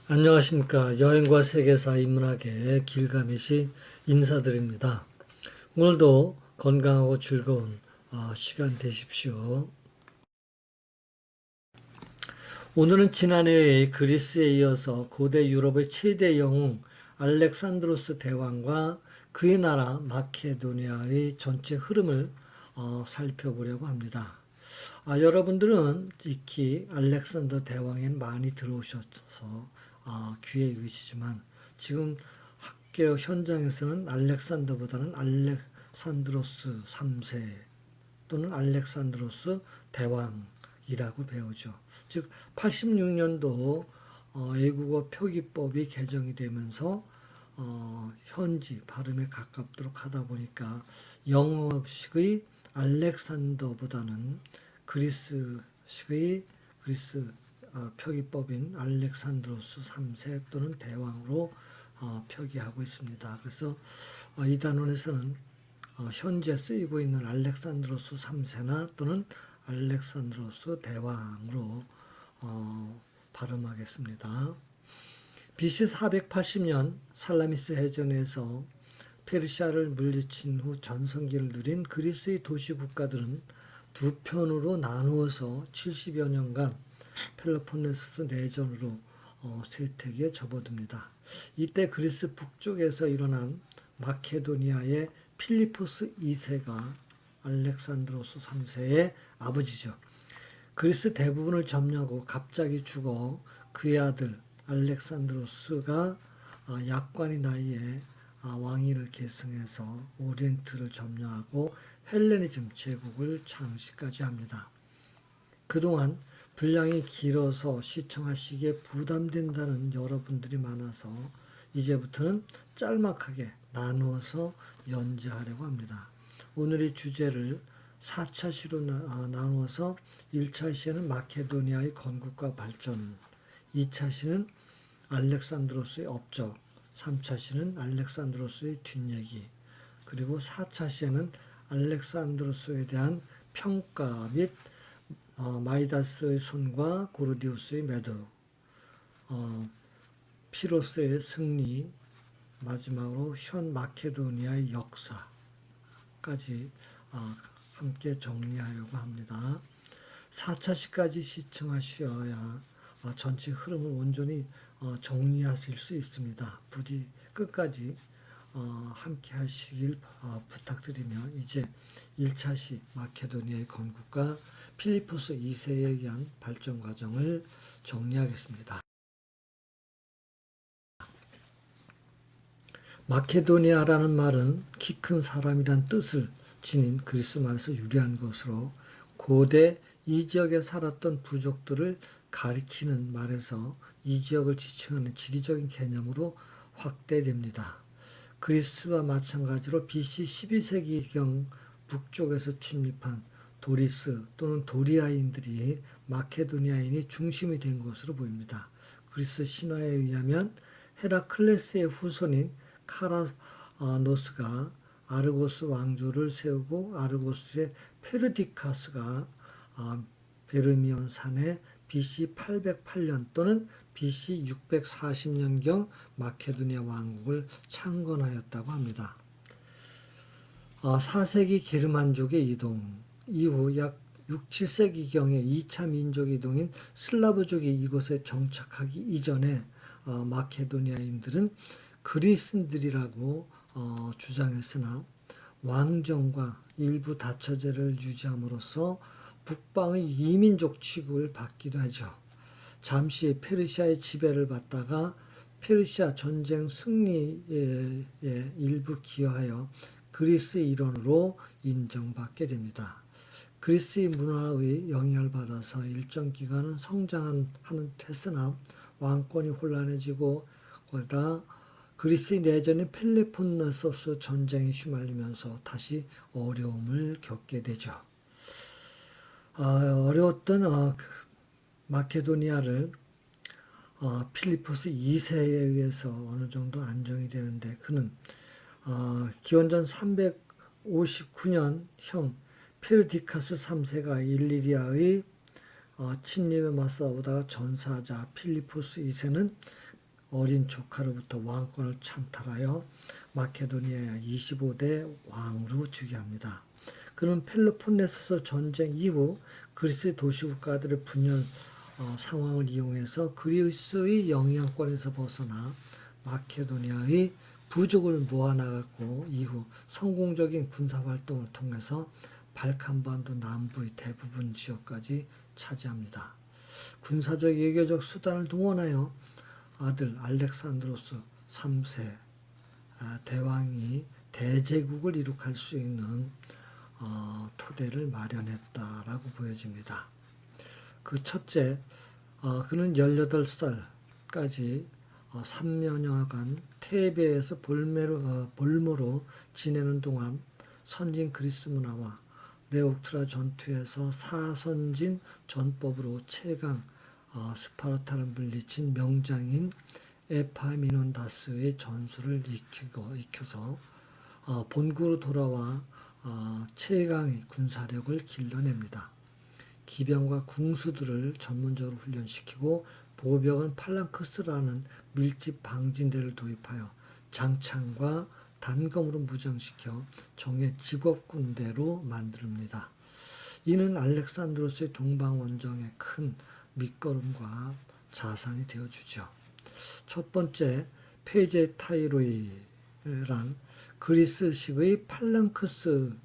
안녕하십니까. 여행과 세계사 인문학의 길가메시 인사드립니다. 오늘도 건강하고 즐거운 시간 되십시오. 오늘은 지난해에 그리스에 이어서 고대 유럽의 최대 영웅 알렉산드로스 대왕과 그의 나라 마케도니아의 전체 흐름을 살펴보려고 합니다. 여러분들은 익히 알렉산더 대왕에는 많이 들어오셔서 귀에 익으시지만 지금 학교 현장에서는 알렉산더보다는 알렉산드로스 3세 또는 알렉산드로스 대왕이라고 배우죠. 즉 86년도 외국어 표기법이 개정이 되면서 현지 발음에 가깝도록 하다 보니까 영어식의 알렉산더보다는 그리스식의 그리스 표기법인 알렉산드로스 3세 또는 대왕으로 표기하고 있습니다. 그래서 이 단원에서는 현재 쓰이고 있는 알렉산드로스 3세나 또는 알렉산드로스 대왕으로 발음하겠습니다. BC 480년 살라미스 해전에서 페르시아를 물리친 후 전성기를 누린 그리스의 도시 국가들은 두 편으로 나누어서 70여 년간 펠로폰네소스 내전으로 쇠퇴기에 접어듭니다. 이때 그리스 북쪽에서 일어난 마케도니아의 필리포스 2세가 알렉산드로스 3세의 아버지죠. 그리스 대부분을 점령하고 갑자기 죽어 그의 아들 알렉산드로스가 약관의 나이에 왕위를 계승해서 오리엔트를 점령하고 헬레니즘 제국을 창시까지 합니다. 그동안 분량이 길어서 시청하시기에 부담된다는 여러분들이 많아서 이제부터는 짤막하게 나누어서 연재하려고 합니다. 오늘의 주제를 4차 시로 나누어서 1차 시에는 마케도니아의 건국과 발전, 2차 시는 알렉산드로스의 업적, 3차 시는 알렉산드로스의 뒷얘기, 그리고 4차 시에는 알렉산드로스에 대한 평가 및 마이다스의 손과 고르디우스의 매드, 피로스의 승리, 마지막으로 현 마케도니아의 역사까지 함께 정리하려고 합니다. 4차시까지 시청하셔야 전체 흐름을 온전히 정리하실 수 있습니다. 부디 끝까지 함께 하시길 부탁드리며 이제 1차시 마케도니아의 건국과 필리포스 2세에 의한 발전 과정을 정리하겠습니다. 마케도니아라는 말은 키 큰 사람이란 뜻을 지닌 그리스 말에서 유래한 것으로 고대 이 지역에 살았던 부족들을 가리키는 말에서 이 지역을 지칭하는 지리적인 개념으로 확대됩니다. 그리스와 마찬가지로 BC 12세기경 북쪽에서 침입한 도리스 또는 도리아인들이 마케도니아인이 중심이 된 것으로 보입니다. 그리스 신화에 의하면 헤라클레스의 후손인 카라노스가 아르고스 왕조를 세우고 아르고스의 페르디카스가 베르미온 산에 BC 808년 또는 BC 640년경 마케도니아 왕국을 창건하였다고 합니다. 4세기 게르만족의 이동 이후 약 6, 7세기경에 2차 민족 이동인 슬라브족이 이곳에 정착하기 이전에 마케도니아인들은 그리스인들이라고 주장했으나 왕정과 일부 다처제를 유지함으로써 북방의 이민족 취급을 받기도 하죠. 잠시 페르시아의 지배를 받다가 페르시아 전쟁 승리에 일부 기여하여 그리스의 일원으로 인정받게 됩니다. 그리스의 문화의 영향을 받아서 일정 기간은 성장하는 했으나 왕권이 혼란해지고 거기다 그리스의 내전인 펠로폰네소스 전쟁에 휘말리면서 다시 어려움을 겪게 되죠. 어려웠던 마케도니아를 필리포스 2세에 의해서 어느 정도 안정이 되는데 그는 기원전 359년형 페르디카스 3세가 일리리아의 침림에 맞서오다가 전사하자 필리포스 2세는 어린 조카로부터 왕권을 찬탈하여 마케도니아의 25대 왕으로 즉위합니다. 그는 펠로폰네소스 전쟁 이후 그리스 도시국가들의 분열 상황을 이용해서 그리스의 영향권에서 벗어나 마케도니아의 부족을 모아나갔고 이후 성공적인 군사활동을 통해서 발칸반도 남부의 대부분 지역까지 차지합니다. 군사적 외교적 수단을 동원하여 아들 알렉산드로스 3세 대왕이 대제국을 이룩할 수 있는 토대를 마련했다라고 보여집니다. 그 첫째, 그는 18살까지 3년여간 테베에서 볼모로 지내는 동안 선진 그리스 문화와 레옥트라 전투에서 사선진 전법으로 최강 스파르타를 물리친 명장인 에파미논다스의 전술을 익혀서 본국으로 돌아와 최강의 군사력을 길러냅니다. 기병과 궁수들을 전문적으로 훈련시키고 보병은 팔랑크스라는 밀집 방진대를 도입하여 장창과 단검으로 무장시켜 종의 직업군대로 만듭니다. 이는 알렉산드로스의 동방원정의 큰 밑거름과 자산이 되어주죠. 첫 번째, 페제타이로이란 그리스식의 팔랑크스가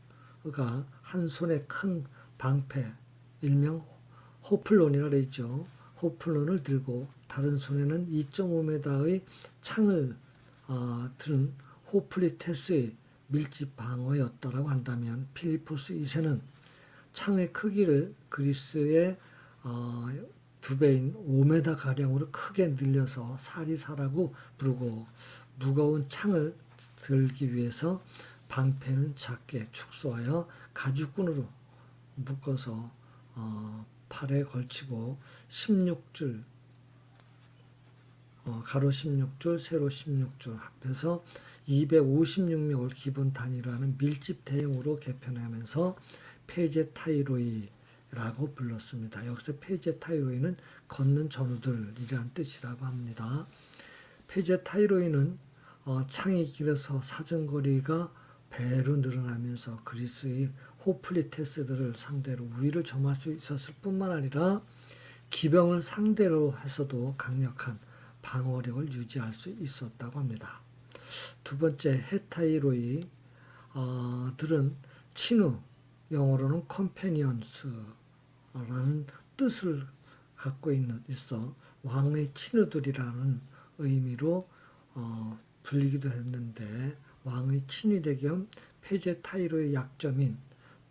한 손에 큰 방패, 일명 호플론이라 그러죠. 호플론을 들고 다른 손에는 2.5m의 창을 든 호플리테스의 밀집 방어였다라고 한다면 필리포스 2세는 창의 크기를 그리스의 2배인 5m 가량으로 크게 늘려서 사리사라고 부르고 무거운 창을 들기 위해서 방패는 작게 축소하여 가죽끈으로 묶어서 팔에 걸치고 16줄 가로 16줄 세로 16줄 합해서 256명을 기본 단위로 밀집 대형으로 개편하면서 페제타이로이라고 불렀습니다. 여기서 페제타이로이는 걷는 전우들이라는 뜻이라고 합니다. 페제타이로이는 창이 길어서 사정거리가 배로 늘어나면서 그리스의 호플리테스들을 상대로 우위를 점할 수 있었을 뿐만 아니라 기병을 상대로 해서도 강력한 방어력을 유지할 수 있었다고 합니다. 두 번째, 헤타이로이 들은 친우, 영어로는 컴패니언스라는 뜻을 갖고 있어 왕의 친우들이라는 의미로 불리기도 했는데 왕의 친위대 겸 페제타이로의 약점인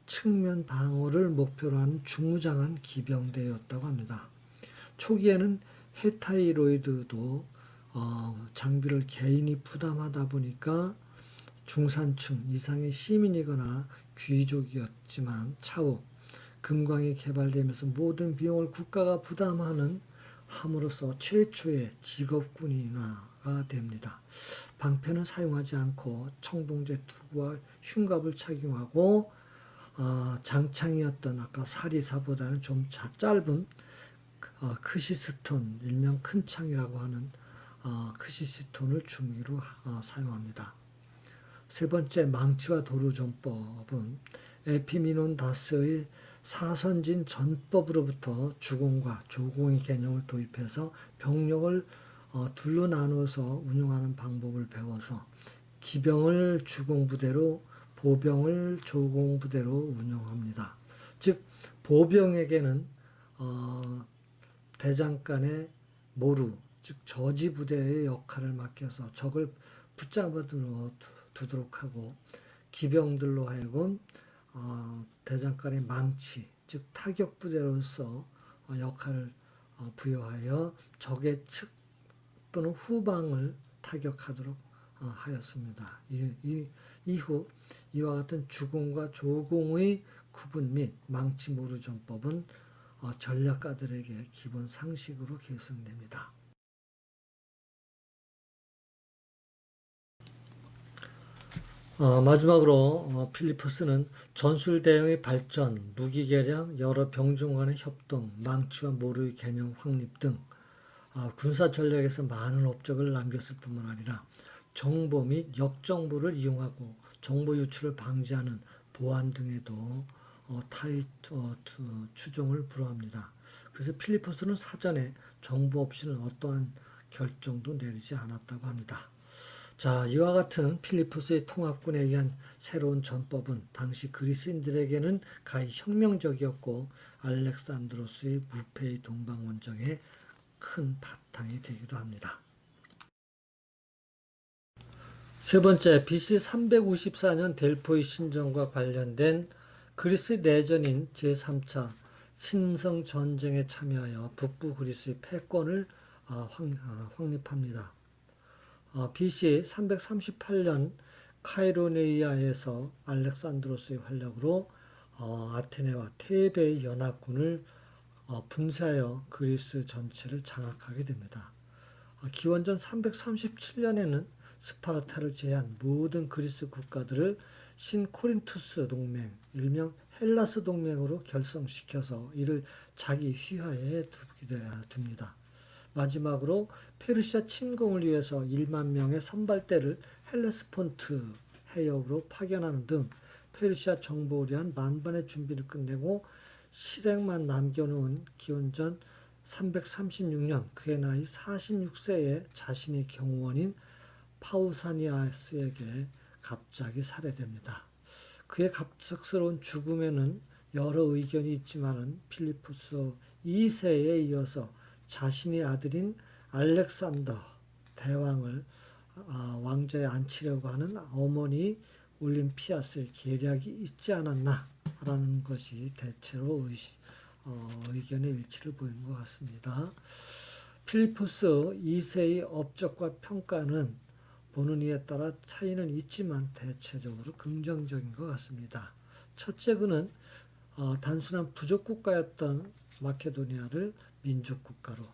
측면 방어를 목표로 한 중무장한 기병대였다고 합니다. 초기에는 헤타이로이드도 장비를 개인이 부담하다 보니까 중산층 이상의 시민이거나 귀족이었지만 차후 금광이 개발되면서 모든 비용을 국가가 부담하는 함으로써 최초의 직업군인화가 됩니다. 방패는 사용하지 않고 청동제 투구와 흉갑을 착용하고 장창이었던 아까 사리사보다는 좀 짧은 크시스톤, 일명 큰 창이라고 하는 크시스톤을 중위로 사용합니다. 세 번째, 망치와 도루전법은 에피미논다스의 사선진 전법으로부터 주공과 조공의 개념을 도입해서 병력을 둘로 나누어서 운용하는 방법을 배워서 기병을 주공부대로 보병을 조공부대로 운영합니다. 즉 보병에게는 대장간의 모루, 즉 저지부대의 역할을 맡겨서 적을 붙잡아 두도록 하고 기병들로 하여금 대장간의 망치, 즉 타격부대로서 역할을 부여하여 적의 측 또는 후방을 타격하도록 하였습니다. 이후 이와 같은 주공과 조공의 구분 및 망치 모루 전법은 전략가들에게 기본 상식으로 계승됩니다. 마지막으로 필리포스는 전술 대응의 발전, 무기 개량, 여러 병종 간의 협동, 망치와 모루의 개념 확립 등 군사 전략에서 많은 업적을 남겼을 뿐만 아니라 정보 및 역정보를 이용하고 정보 유출을 방지하는 보안 등에도 추종을 불허합니다. 그래서 필리포스는 사전에 정보 없이는 어떠한 결정도 내리지 않았다고 합니다. 자, 이와 같은 필리포스의 통합군에 의한 새로운 전법은 당시 그리스인들에게는 가히 혁명적이었고 알렉산드로스의 무패의 동방원정에 큰 바탕이 되기도 합니다. 세 번째, BC 354년 델포이 신전과 관련된 그리스 내전인 제3차 신성 전쟁에 참여하여 북부 그리스의 패권을 확립합니다. BC 338년 카이로네이아에서 알렉산드로스의 활력으로 아테네와 테베의 연합군을 분쇄하여 그리스 전체를 장악하게 됩니다. 기원전 337년에는 스파르타를 제외한 모든 그리스 국가들을 신코린투스 동맹, 일명 헬라스 동맹으로 결성시켜서 이를 자기 휘하에 둡니다. 마지막으로 페르시아 침공을 위해서 1만 명의 선발대를 헬레스폰트 해역으로 파견하는 등 페르시아 정복을 위한 만반의 준비를 끝내고 실행만 남겨놓은 기원전 336년 그의 나이 46세에 자신의 경호원인 파우사니아스에게 갑자기 살해됩니다. 그의 갑작스러운 죽음에는 여러 의견이 있지만은 필리포스 2세에 이어서 자신의 아들인 알렉산더 대왕을 왕자에 앉히려고 하는 어머니 올림피아스의 계략이 있지 않았나라는 것이 대체로 의견의 일치를 보이는 것 같습니다. 필리포스 2세의 업적과 평가는 보는 이에 따라 차이는 있지만 대체적으로 긍정적인 것 같습니다. 첫째, 그는 단순한 부족 국가였던 마케도니아를 민족 국가로,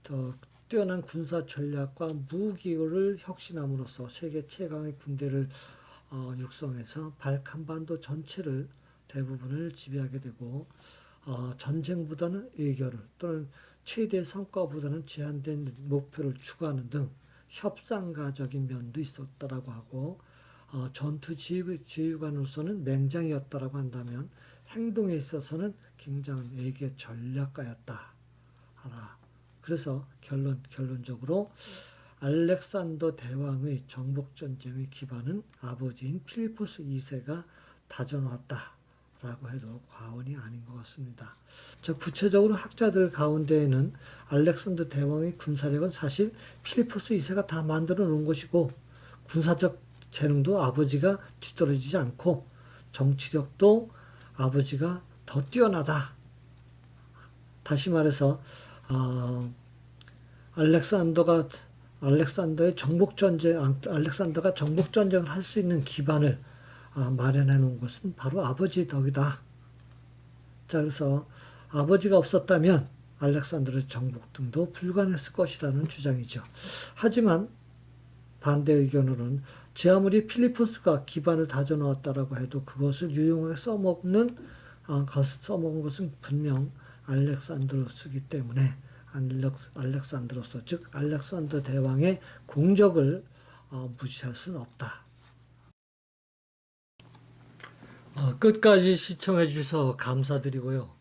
더 뛰어난 군사 전략과 무기를 혁신함으로써 세계 최강의 군대를 육성해서 발칸반도 전체를 대부분을 지배하게 되고 전쟁보다는 의결을 또는 최대 성과보다는 제한된 목표를 추구하는 등 협상가적인 면도 있었다라고 하고 전투 지휘관으로서는 맹장이었다라고 한다면 행동에 있어서는 굉장한 외계 전략가였다. 그래서 결론적으로 알렉산더 대왕의 정복 전쟁의 기반은 아버지인 필리포스 2세가 다져놓았다라고 해도 과언이 아닌 것 같습니다. 즉 구체적으로 학자들 가운데에는 알렉산더 대왕의 군사력은 사실 필리포스 2세가 다 만들어 놓은 것이고 군사적 재능도 아버지가 뒤떨어지지 않고 정치력도 아버지가 더 뛰어나다. 다시 말해서 알렉산더가 정복 전쟁을 할 수 있는 기반을 마련해 놓은 것은 바로 아버지 덕이다. 자, 그래서 아버지가 없었다면 알렉산더의 정복 등도 불가능했을 것이라는 주장이죠. 하지만 반대 의견으로는 제 아무리 필리포스가 기반을 다져 놓았다라고 해도 그것을 유용하게 써먹은 것은 분명 알렉산드로스이기 때문에 알렉산드로스, 즉 알렉산더 대왕의 공적을 무시할 수는 없다. 끝까지 시청해 주셔서 감사드리고요.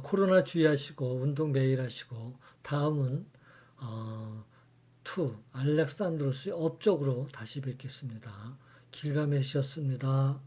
코로나 주의하시고 운동 매일 하시고 다음은 알렉산드로스의 업적으로 다시 뵙겠습니다. 길가메시였습니다.